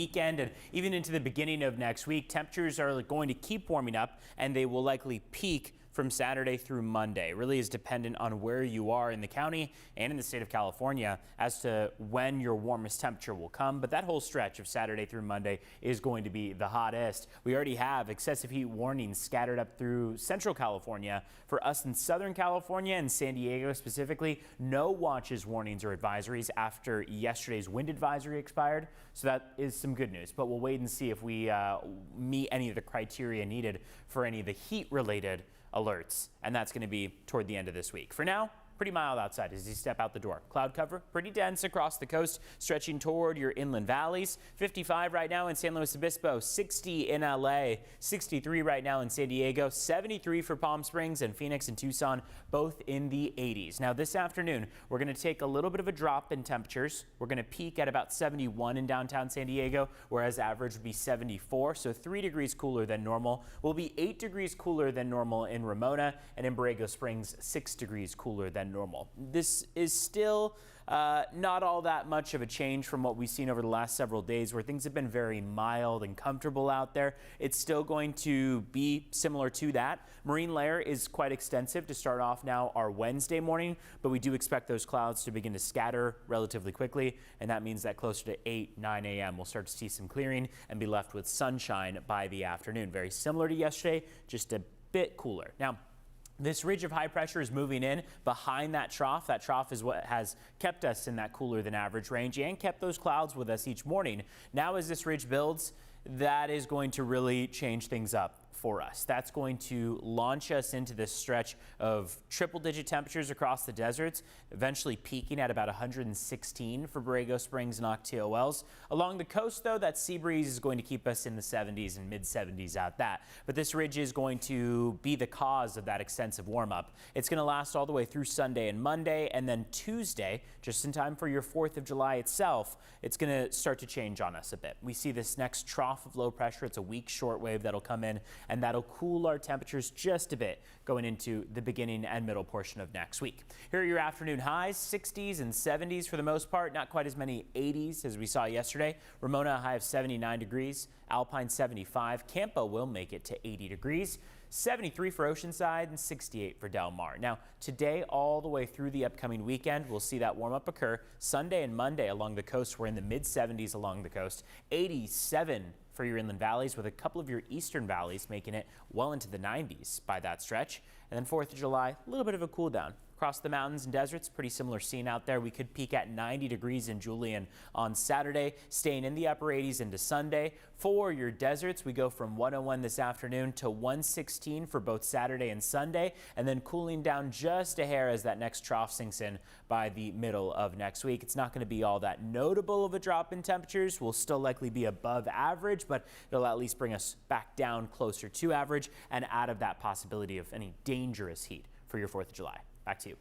Weekend and even into the beginning of next week, temperatures are going to keep warming up and they will likely peak from Saturday through Monday. It really is dependent on where you are in the county and in the state of California as to when your warmest temperature will come. But that whole stretch of Saturday through Monday is going to be the hottest. We already have excessive heat warnings scattered up through Central California. For us in Southern California and San Diego specifically, no watches, warnings, or advisories after yesterday's wind advisory expired. So that is some good news, but we'll wait and see if we meet any of the criteria needed for any of the heat-related alerts, and that's going to be toward the end of this week. For now, pretty mild outside as you step out the door. Cloud cover pretty dense across the coast, stretching toward your inland valleys. 55 right now in San Luis Obispo, 60 in LA, 63 right now in San Diego, 73 for Palm Springs, and Phoenix and Tucson, both in the 80s. Now this afternoon, we're going to take a little bit of a drop in temperatures. We're going to peak at about 71 in downtown San Diego, whereas average would be 74, so 3 degrees cooler than normal. We'll be 8 degrees cooler than normal in Ramona, and in Borrego Springs, 6 degrees cooler than normal. This is still not all that much of a change from what we've seen over the last several days where things have been very mild and comfortable out there. It's still going to be similar to that. Marine layer is quite extensive to start off now our Wednesday morning, but we do expect those clouds to begin to scatter relatively quickly, and that means that closer to 8, 9 a.m. we'll start to see some clearing and be left with sunshine by the afternoon. Very similar to yesterday, just a bit cooler. Now, this ridge of high pressure is moving in behind that trough. That trough is what has kept us in that cooler than average range and kept those clouds with us each morning. Now as this ridge builds, that is going to really change things up for us. That's going to launch us into this stretch of triple-digit temperatures across the deserts, eventually peaking at about 116 for Borrego Springs and Ocotillo Wells. Along the coast, though, that sea breeze is going to keep us in the 70s and mid-70s out that. But this ridge is going to be the cause of that extensive warm-up. It's going to last all the way through Sunday and Monday, and then Tuesday, just in time for your 4th of July itself, it's going to start to change on us a bit. We see this next trough of low pressure. It's a weak shortwave that'll come in, and that'll cool our temperatures just a bit going into the beginning and middle portion of next week. Here are your afternoon highs, 60s and 70s for the most part, not quite as many 80s as we saw yesterday. Ramona, a high of 79 degrees, Alpine 75, Campo will make it to 80 degrees. 73 for Oceanside and 68 for Del Mar. Now, today all the way through the upcoming weekend, we'll see that warm up occur. Sunday and Monday along the coast, we're in the mid-70s along the coast. 87 for your inland valleys, with a couple of your eastern valleys making it well into the 90s by that stretch. And then 4th of July, a little bit of a cool down. Across the mountains and deserts, pretty similar scene out there. We could peak at 90 degrees in Julian on Saturday, staying in the upper 80s into Sunday. For your deserts, we go from 101 this afternoon to 116 for both Saturday and Sunday, and then cooling down just a hair as that next trough sinks in by the middle of next week. It's not going to be all that notable of a drop in temperatures. We'll still likely be above average, but it'll at least bring us back down closer to average and out of that possibility of any dangerous heat for your 4th of July. Back to you.